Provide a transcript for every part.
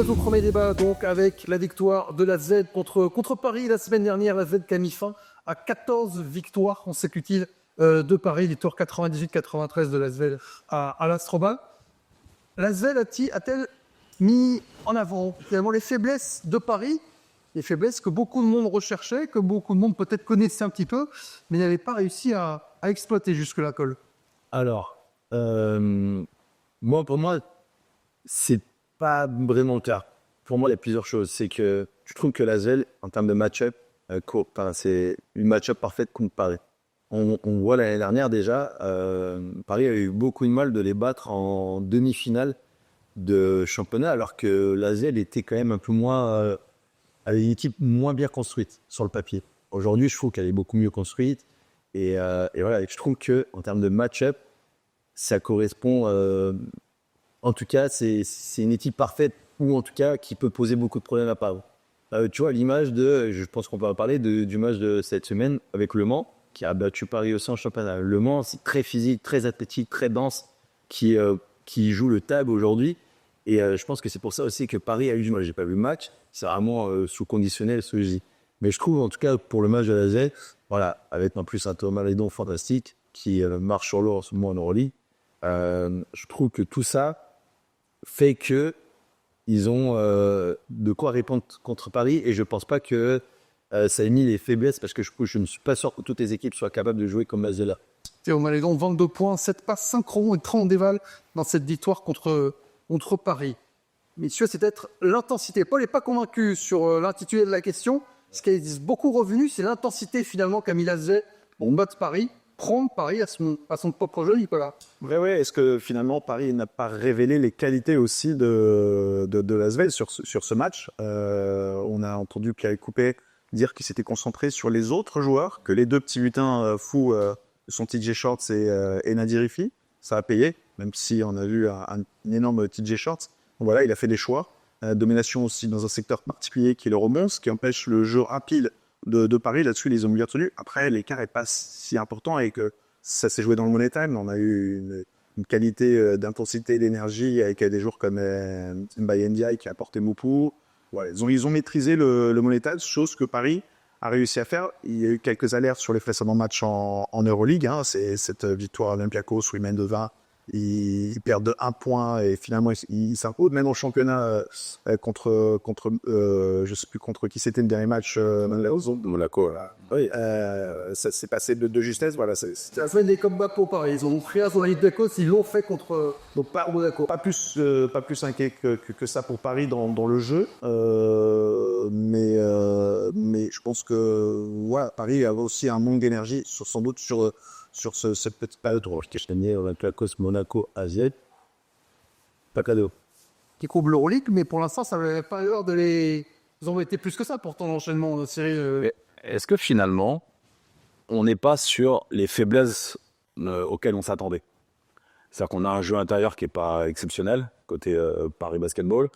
notre premier débat donc avec la victoire de la Z contre Paris la semaine dernière. La Z qui a mis fin à 14 victoires consécutives de Paris, victoire 98-93 de l'Asvel à l'Astrobal. L'Asvel a-t-elle mis en avant finalement les faiblesses de Paris, les faiblesses que beaucoup de monde recherchait, que beaucoup de monde peut-être connaissait un petit peu, mais n'avait pas réussi à exploiter jusque-là, Cole? Alors, pour moi, c'est pas vraiment le cas. Pour moi, il y a plusieurs choses. C'est que je trouve que l'Asvel, en termes de match-up, c'est une match-up parfaite contre Paris. On voit l'année dernière déjà, Paris a eu beaucoup de mal de les battre en demi-finale de championnat, alors que l'Asvel était quand même un peu moins, avait une équipe moins bien construite sur le papier. Aujourd'hui, je trouve qu'elle est beaucoup mieux construite. Et voilà, je trouve qu'en termes de match-up, ça correspond. En tout cas, c'est une équipe parfaite, ou en tout cas qui peut poser beaucoup de problèmes à Paris. Tu vois, l'image je pense qu'on peut en parler du match de cette semaine avec Le Mans, qui a battu Paris aussi en championnat. Le Mans, c'est très physique, très athlétique, très dense, qui joue le table aujourd'hui. Et je pense que c'est pour ça aussi que Paris a eu du mal. J'ai pas vu le match, c'est vraiment sous conditionnel ce que je dis. Mais je trouve, en tout cas, pour le match de la Z, voilà, avec en plus un Thomas Ledon fantastique qui marche sur l'eau en ce moment en Euroleague, je trouve que tout ça fait que ils ont de quoi répondre contre Paris, et je pense pas que ça ait mis les faiblesses, parce que je ne suis pas sûr que toutes les équipes soient capables de jouer comme Mazela. Théo Malédon, 22 points, 7 passes, 5 ronds et 30 dévals dans cette victoire contre Paris. Messieurs, c'est peut-être l'intensité. Paul n'est pas convaincu sur l'intitulé de la question. Ce qui est beaucoup revenu, c'est l'intensité finalement qu'a mis l'Asvel pour battre Paris, prendre Paris à son propre jeu, Nicolas. Oui. Est-ce que finalement Paris n'a pas révélé les qualités aussi de l'Asvel sur ce match? On a entendu Pierre Coupé dire qu'il s'était concentré sur les autres joueurs, que les deux petits lutins fous sont TJ Shorts et Nadir Rifi. Ça a payé, même si on a vu un énorme TJ Shorts. Voilà, il a fait des choix. Domination aussi dans un secteur particulier qui est le rebond, ce qui empêche le jeu rapide de Paris. Là-dessus, ils ont bien tenu. Après, l'écart n'est pas si important et que ça s'est joué dans le money time. On a eu une qualité d'intensité, d'énergie avec des joueurs comme Mbaye Ndiaye qui a apporté Moupou. Voilà, ils ont maîtrisé le money time, chose que Paris a réussi à faire. Il y a eu quelques alertes sur les précédents matchs en Euroleague. C'est cette victoire Olympiakos où ils mènent de 20. Ils perdent de 1 point et finalement ils s'imposent. Même en championnat contre je sais plus contre qui c'était le dernier match. Monaco. Là. Oui, ça s'est passé de justesse. Voilà, c'est la semaine des comebacks pour Paris. Ils ont pris à son Olympiakos, ils l'ont fait contre Monaco. Pas plus inquiet que ça pour Paris dans le jeu. Mais je pense que voilà, Paris a aussi un manque d'énergie sans doute sur cette petite période. Olympiakos, Monaco, AZ, pas cadeau. Qui couvre l'Euroleague, mais pour l'instant, ça n'avait pas l'air de les embêter plus que ça, pourtant, l'enchaînement de série. Est-ce que finalement, on n'est pas sur les faiblesses auxquelles on s'attendait? C'est-à-dire qu'on a un jeu intérieur qui n'est pas exceptionnel, côté Paris Basketball.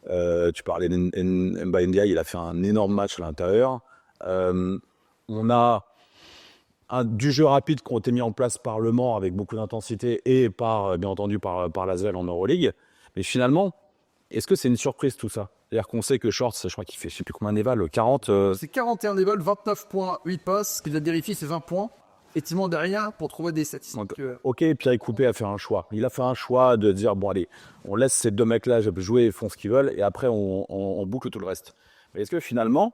Tu parlais d'Mbaye Ndiaye, il a fait un énorme match à l'intérieur. On a du jeu rapide qui ont été mis en place par Le Mans avec beaucoup d'intensité et bien entendu par l'Asvel en Euroleague. Mais finalement, est-ce que c'est une surprise tout ça? C'est-à-dire qu'on sait que Shorts, je crois qu'il fait je ne sais plus combien d'évals, 40. C'est 41 d'évals, 29 points, 8 passes. Ce qu'il a vérifié, c'est 20 points. Effectivement, derrière, pour trouver des statistiques. Ok, Pierre Coupé a fait un choix. Il a fait un choix de dire, bon allez, on laisse ces deux mecs-là jouer, ils font ce qu'ils veulent, et après on boucle tout le reste. Mais est-ce que finalement,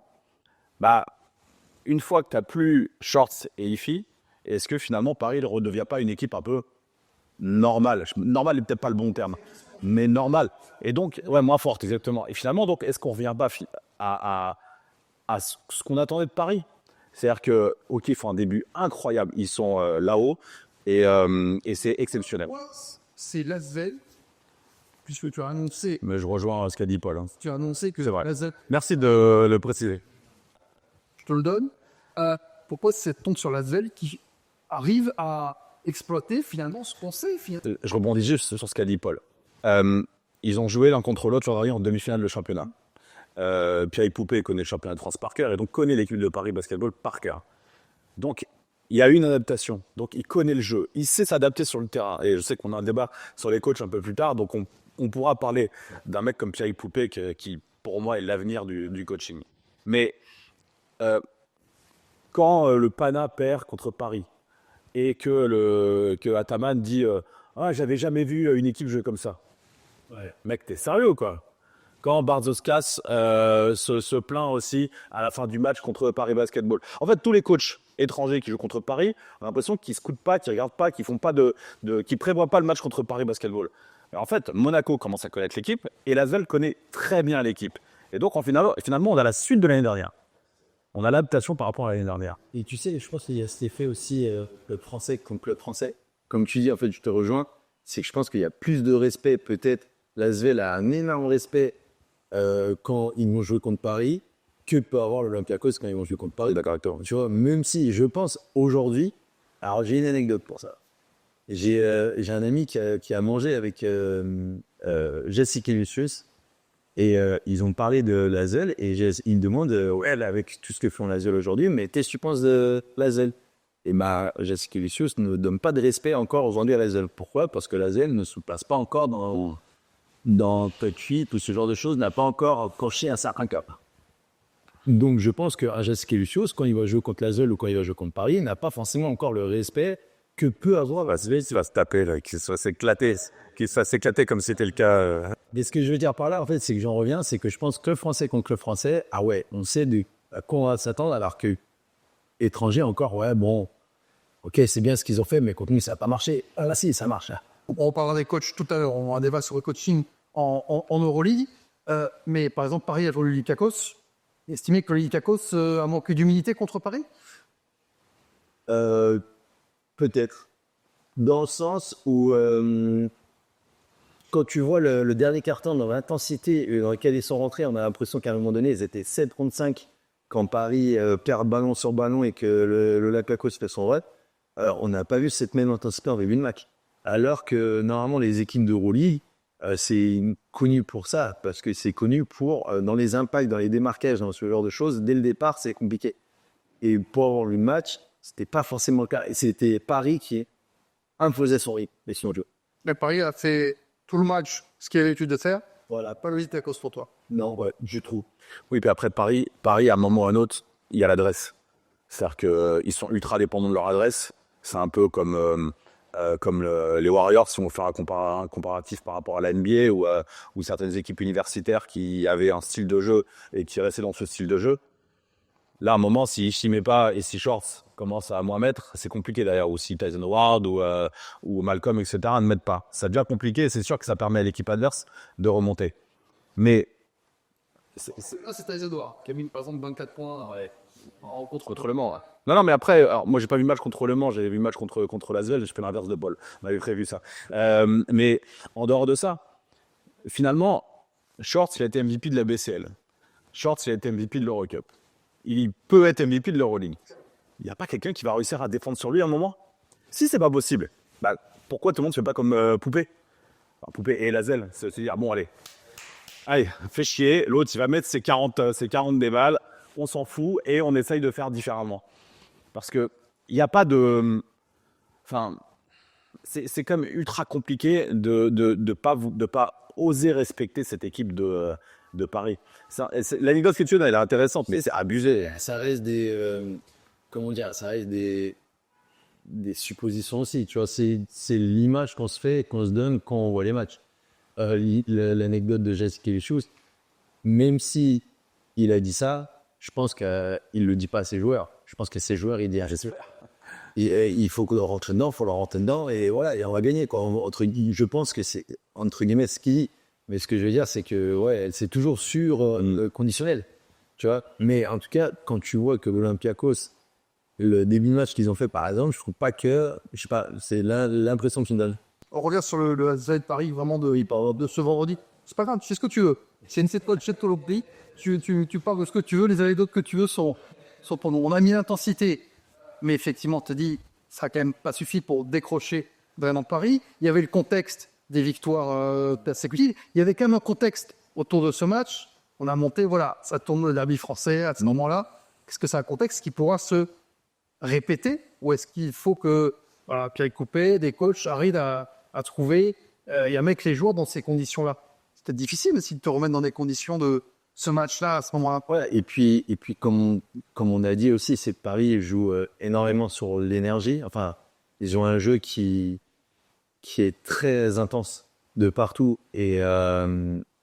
une fois que tu n'as plus Shorts et Ifi, est-ce que finalement Paris ne redevient pas une équipe un peu normale? Normale n'est peut-être pas le bon terme, mais normale. Et donc, ouais, moins forte, exactement. Et finalement, donc, est-ce qu'on ne revient pas à ce qu'on attendait de Paris? C'est-à-dire que, ok, ils font un début incroyable. Ils sont là-haut et c'est exceptionnel. C'est l'Asvel, puisque tu as annoncé. Mais je rejoins ce qu'a dit Paul. Tu as annoncé que c'est vrai. l'Asvel. Merci de le préciser. Je te le donne. Pourquoi cette tombe sur l'Asvel qui arrive à exploiter finalement ce qu'on sait? Je rebondis juste sur ce qu'a dit Paul. Ils ont joué l'un contre l'autre aujourd'hui en demi-finale de championnat. Pierre Poupé connaît le championnat de France par cœur et donc connaît l'équipe de Paris Basketball par cœur. Donc il y a eu une adaptation. Donc il connaît le jeu. Il sait s'adapter sur le terrain. Et je sais qu'on a un débat sur les coachs un peu plus tard. Donc on pourra parler d'un mec comme Pierre Poupé qui, pour moi, est l'avenir du coaching. Mais quand le Pana perd contre Paris et que Ataman dit ah, j'avais jamais vu une équipe jouer comme ça. Ouais. Mec, t'es sérieux ou quoi? Quand Bartzokas se plaint aussi à la fin du match contre Paris Basketball. En fait, tous les coachs étrangers qui jouent contre Paris, on a l'impression qu'ils ne scoutent pas, qu'ils ne regardent pas, qu'ils ne prévoient pas le match contre Paris Basketball. Alors, en fait, Monaco commence à connaître l'équipe et Lasvel connaît très bien l'équipe. Et donc, finalement, on a la suite de l'année dernière. On a l'adaptation par rapport à l'année dernière. Et tu sais, je pense qu'il y a cet effet aussi, club français comme club français. Comme tu dis, en fait, je te rejoins, c'est que je pense qu'il y a plus de respect, peut-être. Lasvel a un énorme respect quand ils vont jouer contre Paris que peut avoir l'Olympiakos quand ils vont jouer contre Paris. D'accord avec toi. Tu vois, même si je pense aujourd'hui, alors j'ai une anecdote pour ça. J'ai un ami qui a mangé avec Jessica Lucius et ils ont parlé de Lasvel et il me demande ouais, là, avec tout ce que font Lasvel aujourd'hui, mais qu'est-ce que tu penses de Lasvel? Et Jessica Lucius ne donne pas de respect encore aujourd'hui à Lasvel. Pourquoi? Parce que Lasvel ne se place pas encore dans Touchy, tout ce genre de choses, n'a pas encore coché un certain cap. Donc je pense que Jessica Lucius, quand il va jouer contre Lasvel ou quand il va jouer contre Paris, n'a pas forcément encore le respect que peut avoir. Lasvel, il va se taper, là, qu'il soit s'éclater comme c'était le cas. Mais ce que je veux dire par là, en fait, c'est que j'en reviens, c'est que je pense que français contre le français, ah ouais, on sait à quoi on va s'attendre, alors que étranger encore, ouais, bon, ok, c'est bien ce qu'ils ont fait, mais contre nous, ça n'a pas marché. Ah là, si, ça marche. Là. On parlera des coachs tout à l'heure, on a un débat sur le coaching en Euroleague. Mais par exemple, Paris a joué l'Olympiakos. Estimez que l'Olympiakos a manqué d'humilité contre Paris? Peut-être. Dans le sens où, quand tu vois le dernier quart-temps dans l'intensité dans laquelle ils sont rentrés, on a l'impression qu'à un moment donné, ils étaient 7-35 quand Paris perd ballon sur ballon et que l'Olympiakos fait son run. On n'a pas vu cette même intensité en début de match. Alors que normalement, les équipes d'Euroleague, c'est connu pour ça, parce que c'est connu pour, dans les impacts, dans les démarquages, dans ce genre de choses, dès le départ, c'est compliqué. Et pour avoir le match, c'était pas forcément le cas. Et c'était Paris qui imposait son rythme, les sinon jouer. Mais Paris a fait tout le match ce qu'il avait l'habitude de faire. Voilà. Pas l'Olympiakos pour toi. Non, ouais, je trouve. Oui, puis après Paris, à un moment ou à un autre, il y a l'adresse. C'est-à-dire qu'ils sont ultra dépendants de leur adresse. C'est un peu comme les Warriors, si on veut faire un comparatif par rapport à la NBA ou certaines équipes universitaires qui avaient un style de jeu et qui restaient dans ce style de jeu. Là, à un moment, si je s'y mets pas et si Shorts commence à moins mettre, c'est compliqué d'ailleurs. Ou si Tyson Howard ou Malcolm, etc., ne mettent pas. Ça devient compliqué et c'est sûr que ça permet à l'équipe adverse de remonter. Mais Là, c'est Tyson Howard qui a mis par exemple 24 points en contre Le Mans. Non, mais après, alors, moi, j'ai pas vu le match contre Le Mans, j'ai vu le match contre Lasvel, je fais l'inverse de Paul. On avait prévu ça. Mais en dehors de ça, finalement, Shorts, il a été MVP de la BCL. Shorts, il a été MVP de l'Eurocup. Il peut être MVP de l'Euroleague. Il n'y a pas quelqu'un qui va réussir à défendre sur lui à un moment? Si c'est pas possible, pourquoi tout le monde ne fait pas comme Poupé? Enfin, Poupé et Lasvel, c'est se dire, bon, allez, fais chier, l'autre, il va mettre ses 40 des balles, on s'en fout et on essaye de faire différemment. Parce que il n'y a pas de... Enfin, c'est quand même ultra compliqué de pas oser respecter cette équipe de Paris. L'anecdote que tu donnes, elle est intéressante, mais c'est abusé. Ça reste ça reste des suppositions aussi, tu vois. C'est l'image qu'on se fait, qu'on se donne quand on voit les matchs. L'anecdote de Jessica Lucius, même si il a dit ça, je pense qu'il le dit pas à ses joueurs. Je pense que ses joueurs, il dit à ses joueurs. Il faut qu'on rentre dedans, il faut leur rentrer dedans, et voilà, et on va gagner, quoi. Je pense que c'est, entre guillemets, ce qu'il dit. Mais ce que je veux dire, c'est que, ouais, c'est toujours sur conditionnel, tu vois. Mais en tout cas, quand tu vois que l'Olympiakos, le début de match qu'ils ont fait, par exemple, je trouve pas que, je sais pas, c'est l'impression qu'ils me donnent. On revient sur le AZ Paris vraiment de ce vendredi. C'est pas grave, tu fais ce que tu veux. C'est une cette chez Tolopri. Tu parles de ce que tu veux, les anecdotes que tu veux sont pour nous. On a mis l'intensité, mais effectivement, tu te dis, ça n'a quand même pas suffi pour décrocher vraiment Paris. Il y avait le contexte des victoires persécutives. Il y avait quand même un contexte autour de ce match. On a monté, voilà, ça tourne le derby français à ce moment-là. Est-ce que c'est un contexte qui pourra se répéter ou est-ce qu'il faut que Pierre Coupé, des coachs arrivent à trouver et à mettre les joueurs dans ces conditions-là. C'est peut-être difficile aussi de te remettre dans des conditions de ce match-là à ce moment-là. Ouais, et puis comme on a dit aussi, c'est que Paris joue énormément sur l'énergie. Enfin, ils ont un jeu qui est très intense de partout et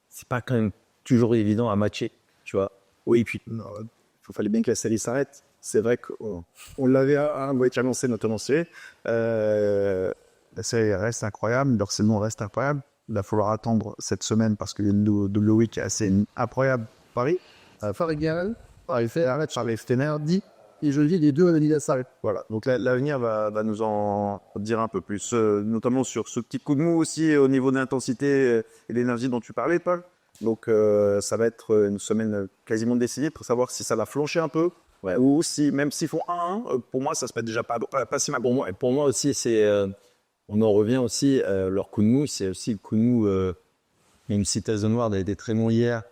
c'est pas quand même toujours évident à matcher, tu vois. Oui, et puis il fallait bien que la série s'arrête. C'est vrai qu'on l'avait annoncé notre annoncé. La série reste incroyable, leur saison reste incroyable. Il va falloir attendre cette semaine parce qu'il y a une double week assez incroyable à Paris. Fariguel, Charles Stener dit, et je dis les deux analysent ça. Voilà, donc l'avenir va nous en dire un peu plus, notamment sur ce petit coup de mou aussi au niveau de l'intensité et l'énergie dont tu parlais, Paul. Donc ça va être une semaine quasiment décisive pour savoir si ça va flancher un peu, ou si, même s'ils font 1-1, pour moi ça se passe déjà pas si mal. Pour moi aussi, c'est on en revient aussi, leur coup de mou, c'est aussi le coup de mou. Même si Tazenward a été très bon hier,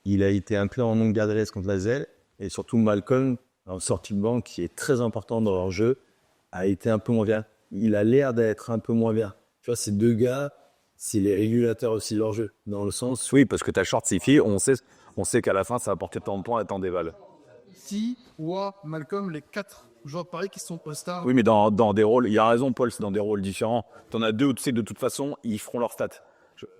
il a été inclus en nombre d'adresses contre la Zelle, et surtout Malcolm, en sortie de banc, qui est très important dans leur jeu, a été un peu moins bien. Il a l'air d'être un peu moins bien. Tu vois, ces deux gars, c'est les régulateurs aussi de leur jeu, dans le sens. Oui, parce que ta short Sifi, on sait qu'à la fin, ça va porter tant de points et tant d'éval. Ici, Wa, Malcolm, les 4 joueurs de Paris qui sont post-stars. Oui, mais dans des rôles, il y a raison, Paul, c'est dans des rôles différents. T'en as deux où tu sais, de toute façon, ils feront leurs stats.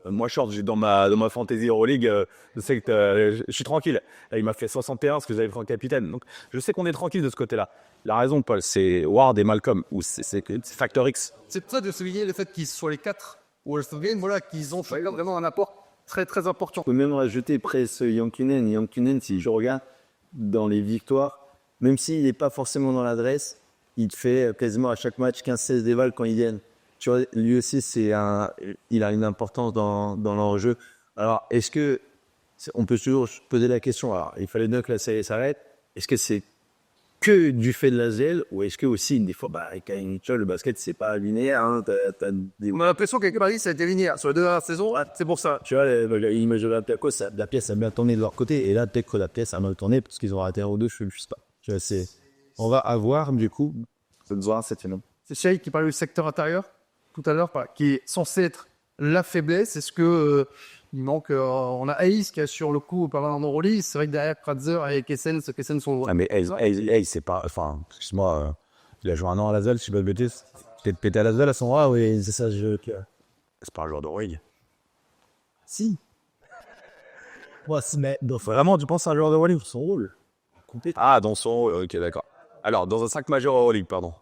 Moi, short, j'ai dans ma fantasy Euroleague, je sais que je suis tranquille. Là, il m'a fait 61 parce que j'avais pris en capitaine. Donc, je sais qu'on est tranquille de ce côté-là. La raison, Paul, c'est Ward et Malcolm, ou c'est Factor X. C'est pour ça de souligner le fait qu'ils soient les 4 au All-Star Game, voilà, qu'ils ont chacun vraiment un apport très très important. On peut même rajouter presque Yankinen. Yankinen, si je regarde dans les victoires, même s'il n'est pas forcément dans l'adresse, il te fait quasiment à chaque match 15-16 dévals quand ils viennent. Tu vois, lui aussi, il a une importance dans leur jeu. Alors, on peut toujours se poser la question, alors, il fallait bien que la série s'arrête, est-ce que c'est que du fait de la ZL, ou est-ce que aussi, des fois, avec NHL, le basket, c'est pas linéaire, hein, On a l'impression qu'avec Paris, ça a été linéaire. Sur les 2 dernières saisons, c'est pour ça. Tu vois, l'image de l'Olympiakos, la pièce a bien tourné de leur côté, et là, peut-être que la pièce a mal tourné parce qu'ils ont raté un ou deux, je sais pas. Tu vois, on va avoir, du coup, cette finale. C'est Cheikh qui parlait du secteur intérieur tout à l'heure, qui est censé être la faiblesse. Est-ce que il manque on a Ace qui assure le coup pas mal en Euroleague. C'est vrai que derrière Kratzer et Kessen sont. Ah, mais hey, c'est pas. Enfin, excuse-moi, il a joué un an à la ZEL, si je ne dis pas de bêtises. Peut-être pété à la ZEL à son roi, oui, c'est ça, c'est pas un joueur de Roig. si. Ouais, mais Vraiment, tu penses à un joueur de Euroleague pour son rôle? Ah, dans son rôle, ok, d'accord. Alors, dans un 5 majeur Euroleague, pardon.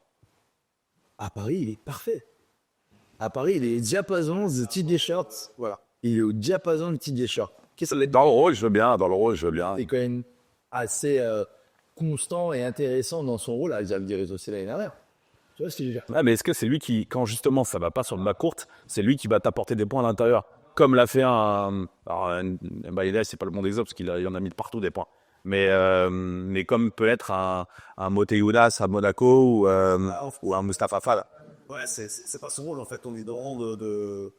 À Paris, il est parfait. À Paris, il est diapason de TJ Shirts. Voilà. Il est au diapason de TJ Shirts. Dans le rôle, je veux bien, Il est quand même assez constant et intéressant dans son rôle. Ils avaient dit aussi l'année dernière. Tu vois ce que je veux dire? Ah, mais est-ce que c'est lui qui, quand justement ça va pas sur le bas courte, c'est lui qui va t'apporter des points à l'intérieur? Comme l'a fait un Baïda, c'est pas le bon exemple parce qu'il en a mis de partout des points. Mais comme peut être un Moteyounas à Monaco ou un Mustapha Fall. Ouais, c'est pas son rôle en fait. On est dans de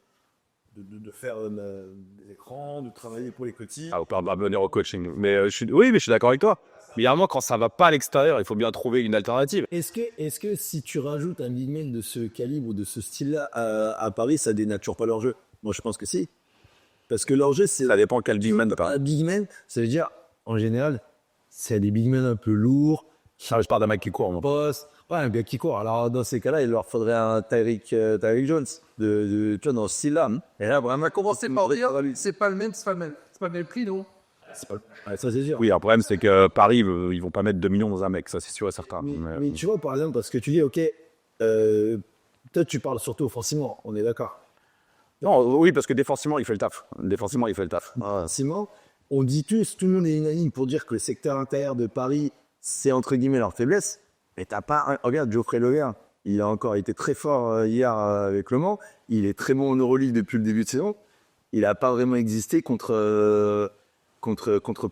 faire des écrans, de travailler pour les petits. Ah, on peut venir au coaching. Mais je suis d'accord avec toi. Mais il y a un moment, quand ça va pas à l'extérieur, il faut bien trouver une alternative. Est-ce que si tu rajoutes un big man de ce calibre ou de ce style-là à Paris, ça dénature pas leur jeu? Moi, je pense que si. Parce que leur jeu, c'est... Ça dépend quel big man de Paris. Un big man, ça veut dire, en général, c'est des big men un peu lourds. Je parle d'un mec qui court. Boss. Ouais, un gars qui court. Alors, dans ces cas-là, il leur faudrait un Tyreek Jones tu vois, dans ce style-là. Et là, vraiment, Commencez par dire, c'est pas le même prix, non? Ouais, ça, c'est sûr. Oui, un problème, c'est que Paris, ils vont pas mettre 2 millions dans un mec, ça c'est sûr et certain. Mais tu vois, par exemple, parce que tu dis, ok, toi, tu parles surtout offensivement, on est d'accord. Non, oui, parce que défensivement, il fait le taf. Offensivement, on dit tout le monde est unanime pour dire que le secteur intérieur de Paris, c'est entre guillemets leur faiblesse. Mais t'as pas. Regarde, Geoffrey Lever, il a encore été très fort hier avec Le Mans. Il est très bon en Euroleague depuis le début de saison. Il n'a pas vraiment existé contre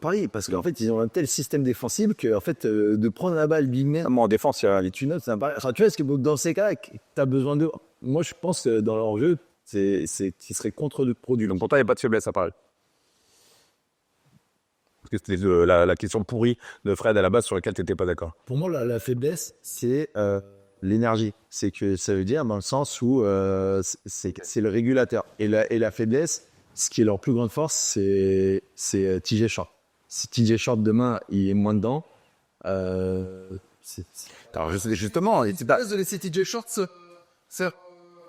Paris. Parce qu'en fait, ils ont un tel système défensif que, en fait, de prendre la balle, big man. En défense, il y a Les tunnels, c'est un pari. Enfin, tu vois, est-ce que dans ces cas-là, tu as besoin de. Moi, je pense que dans leur jeu, qui serait contre-produit. Donc pour toi, il n'y a pas de faiblesse à Paris. Parce que c'était la question pourrie de Fred à la base sur laquelle tu n'étais pas d'accord. Pour moi, la faiblesse, c'est l'énergie. C'est que ça veut dire dans le sens où c'est le régulateur. Et la faiblesse, ce qui est leur plus grande force, c'est TJ Short. Si TJ Short demain, il est moins dedans, Alors, justement, C'est pas de laisser TJ Shorts faire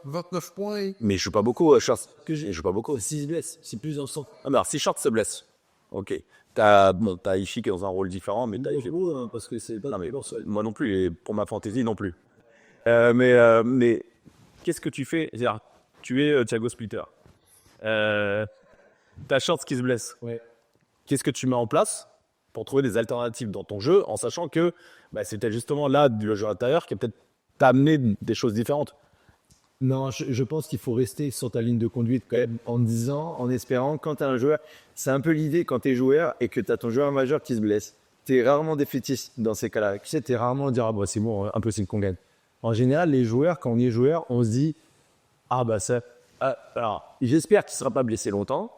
29 points et... mais je joue pas beaucoup, Shorts. Je joue pas beaucoup. S'il se blesse, c'est plus dans le sens. Ah, mais alors, si Shorts se blesse, ok. T'as Ishii qui est dans un rôle différent, mais t'as C'est beau, hein, parce que c'est pas Non, mais bon, ça. moi non plus, et pour ma fantaisie non plus. Mais qu'est-ce que tu fais? C'est-à-dire, tu es Thiago Splitter. T'as Shorts qui se blesse. Ouais. Qu'est-ce que tu mets en place pour trouver des alternatives dans ton jeu, en sachant que c'est peut-être justement là le jeu intérieur qui a peut-être t'amené des choses différentes. Non, je pense qu'il faut rester sur ta ligne de conduite quand même en espérant, quand tu as un joueur, c'est un peu l'idée quand tu es joueur et que tu as ton joueur majeur qui se blesse. Tu es rarement défaitiste dans ces cas-là. Tu sais, tu es rarement dire, c'est bon, impossible qu'on gagne. En général, les joueurs, quand on est joueur, on se dit, alors, j'espère qu'il ne sera pas blessé longtemps,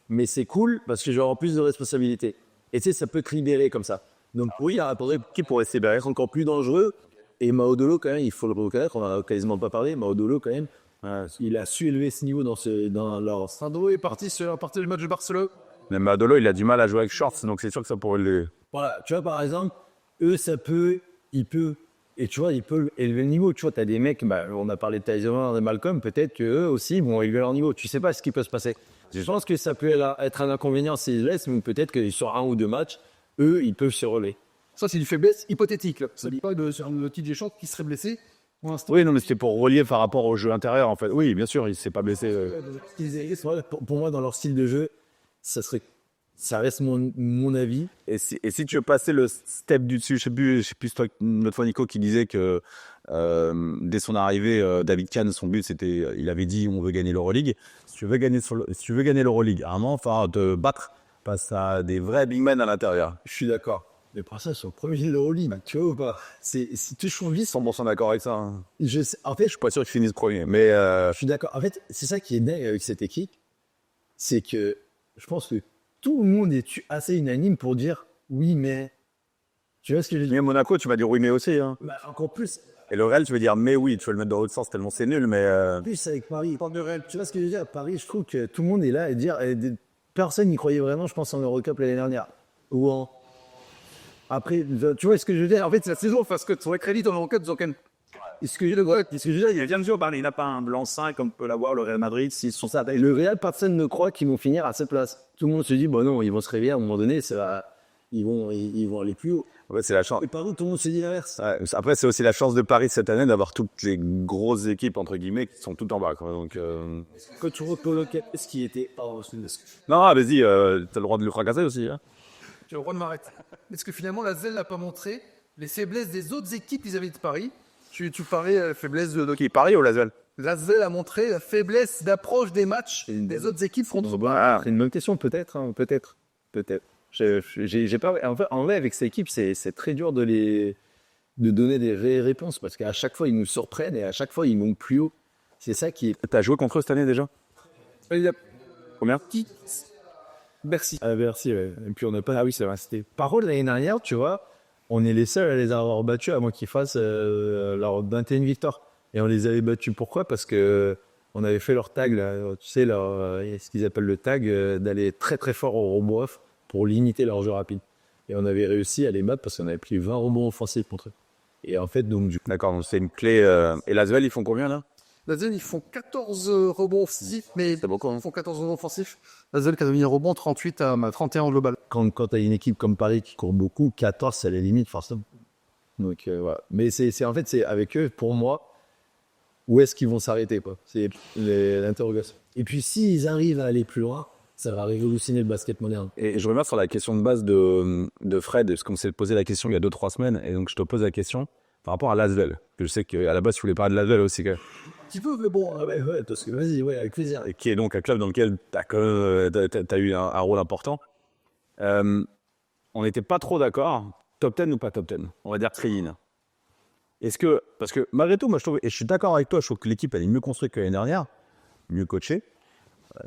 mais c'est cool parce que j'aurai plus de responsabilités. Et tu sais, ça peut te libérer comme ça. Donc oui, il y a un qui pourrait être encore plus dangereux. Et Maodolo, quand même, il faut le reconnaître, on n'en a quasiment pas parlé, Maodolo, quand même, il a su élever ce niveau dans leur... Sandro est parti sur partir du match de Barcelone. Mais Madolo, il a du mal à jouer avec Shorts, donc c'est sûr que ça pourrait le... Voilà, tu vois, par exemple, eux, il peut, et tu vois, il peut élever le niveau. Tu vois, tu as des mecs, on a parlé de Tyson et Malcolm, peut-être qu'eux aussi vont élever leur niveau. Tu sais pas ce qui peut se passer. Je pense que ça peut être un inconvénient s'ils se laissent, mais peut-être que sur 1 ou 2 matchs, eux, ils peuvent se relever. Ça, c'est une faiblesse hypothétique. Là. Ça ne dit pas sur le TJ Short qui serait blessé. Pour l'instant. Oui, non, mais c'était pour relier par rapport au jeu intérieur, en fait. Oui, bien sûr, il s'est pas blessé. Pour moi, dans leur style de jeu, ça reste mon avis. Et si tu veux passer le step du dessus, je sais plus toi, notre fois Nico qui disait que dès son arrivée, David Kahn, son but c'était, il avait dit on veut gagner l'Euroleague. Si tu veux gagner l'Euroleague, à un moment, il va te battre face à des vrais big men à l'intérieur. Je suis d'accord. Mais pour ça, ils sont premiers de l'Euroleague, tu vois ou pas? C'est toujours vie. 100% d'accord avec ça. Hein. En fait, Je suis pas sûr qu'ils finissent premier, mais je suis d'accord. En fait, c'est ça qui est dingue avec cette équipe, c'est que je pense que tout le monde est assez unanime pour dire oui, mais tu vois ce que je veux dire? mais Monaco, tu vas dire oui, mais aussi. Hein. Encore plus. Et le Real, tu veux dire mais oui, tu veux le mettre dans l'autre sens tellement c'est nul, mais Plus avec Paris. Tu vois ce que je veux dire? Paris, je trouve que tout le monde est là et dire personne n'y croyait vraiment, je pense, en Eurocup l'année dernière. Ou en. Après, tu vois ce que je veux dire? En fait, c'est la saison parce que sur les crédits en enquête, ils ont quand même. Est-ce que je veux dire? Il vient de jouer, il n'a pas un blanc-seing comme peut l'avoir le Real Madrid s'ils sont ça. Le Real, personne ne croit qu'ils vont finir à cette place. Tout le monde se dit, non, ils vont se réveiller à un moment donné, ils vont aller plus haut. ouais, c'est la chance. Et par où tout le monde se dit l'inverse? Ouais, après, c'est aussi la chance de Paris cette année d'avoir toutes les grosses équipes, entre guillemets, qui sont toutes en bas. Quoi. Donc, Quand tu recoloques ce qui était. non, vas-y, t'as le droit de le fracasser aussi. Hein. J'ai le droit de m'arrêter. Est-ce que finalement, la ZEL n'a pas montré les faiblesses des autres équipes vis-à-vis de Paris? Tu parlais de la faiblesse de Qui, Paris ou Lasvel? La ZEL a montré la faiblesse d'approche des matchs des autres équipes contre C'est une bonne question, peut-être. Hein, peut-être. J'ai pas. En vrai, avec cette équipe, c'est très dur de donner des vraies réponses parce qu'à chaque fois, ils nous surprennent et à chaque fois, ils vont plus haut. C'est ça qui est. T'as joué contre eux cette année déjà? Combien? Merci. Ah, merci, ouais. Et puis on n'a pas. Ah oui, c'est vrai. C'était. Par contre, l'année dernière, tu vois, on est les seuls à les avoir battus à moins qu'ils fassent leur 21 victoires. Et on les avait battus pourquoi? Parce que on avait fait leur tag, là, tu sais, ce qu'ils appellent le tag, d'aller très très fort au rebond off pour limiter leur jeu rapide. Et on avait réussi à les battre parce qu'on avait pris 20 rebonds offensifs contre eux. Et en fait, donc, D'accord, donc c'est une clé. Et Lasvel, ils font combien là? La ZEL, ils font 14 rebonds offensifs, mais C'est beaucoup. Hein. ils font 14 rebonds offensifs. La ZEL qui a donné un rebond 38 à 31 au global. quand tu as une équipe comme Paris qui court beaucoup, 14, c'est la limite, forcément. Donc, voilà. Mais en fait, c'est avec eux, pour moi, où est-ce qu'ils vont s'arrêter, quoi. C'est l'interrogation. Et puis, s'ils arrivent à aller plus loin, ça va révolutionner le basket moderne. Et je reviens sur la question de base de Fred, parce qu'on s'est posé la question il y a 2-3 semaines, et donc je te pose la question par rapport à Lasvel. Que je sais qu'à la base, tu voulais parler de Lasvel aussi. Un petit peu, mais bon, ouais, parce que vas-y, ouais, avec plaisir. Et qui est donc un club dans lequel t'as eu un rôle important. On n'était pas trop d'accord, top 10 ou pas top 10, on va dire clean. Est-ce que, parce que malgré tout, moi je trouve, et je suis d'accord avec toi, je trouve que l'équipe elle est mieux construite que l'année dernière, mieux coachée,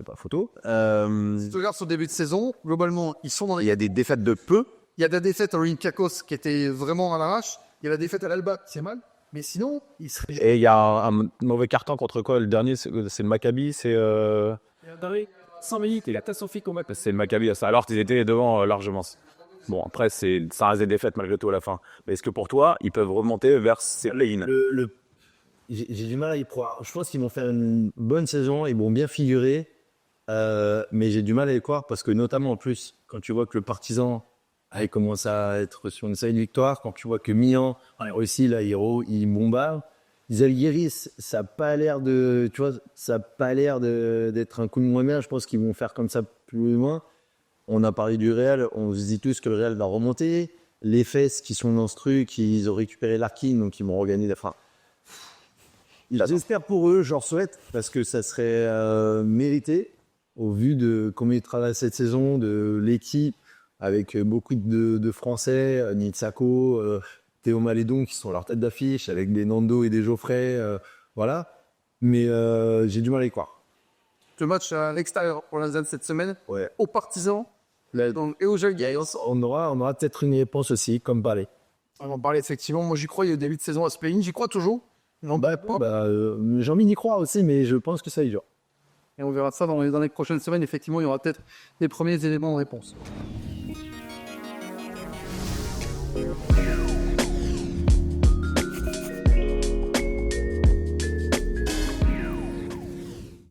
pas photo. Si tu regardes sur le début de saison, globalement, ils sont dans Il y a des défaites de peu. Il y a de la défaite à Olympiakos qui était vraiment à l'arrache. Il y a la défaite à l'Alba, c'est mal. Mais sinon, il serait. Et il y a un mauvais carton contre quoi? Le dernier, c'est le Maccabi, c'est... Il a donné 100 minutes et il a catastrophique au match. C'est le Maccabi, ça. Alors qu'ils étaient devant largement. Bon, après, ça reste des défaites malgré tout à la fin. Mais est-ce que pour toi, ils peuvent remonter vers ces lignes? J'ai du mal à y croire. Je pense qu'ils vont faire une bonne saison, ils vont bien figurer, mais j'ai du mal à y croire parce que notamment en plus, quand tu vois que le Partizan il commence à être sur une série de victoires, quand tu vois que Milan a réussi, là, il bombarde. Zalgiris, ça n'a pas l'air de, tu vois, ça a pas l'air d'être un coup de moins bien. Je pense qu'ils vont faire comme ça plus loin. On a parlé du Real, on se dit tous que le Real va remonter. Les Fesses qui sont dans ce truc, ils ont récupéré Larkin, donc ils vont regagner la fin. J'espère pour eux, je leur souhaite, parce que ça serait mérité, au vu de comment ils travaillent cette saison, de l'équipe, avec beaucoup de Français, Nitsako, Théo Malédon, qui sont leur tête d'affiche, avec des Nando et des Geoffrey, voilà. Mais j'ai du mal à y croire. Le match à l'extérieur pour la ZED cette semaine, Ouais. aux Partisans donc, et aux Žalgiris. On aura peut-être une réponse aussi, comme parler. On en parlait effectivement. Moi, j'y croyais au début de saison à Spain. J'y crois toujours. Non, J'ai envie d'y croire aussi, mais je pense que ça y joue. Et on verra ça dans les prochaines semaines. Effectivement, il y aura peut-être des premiers éléments de réponse.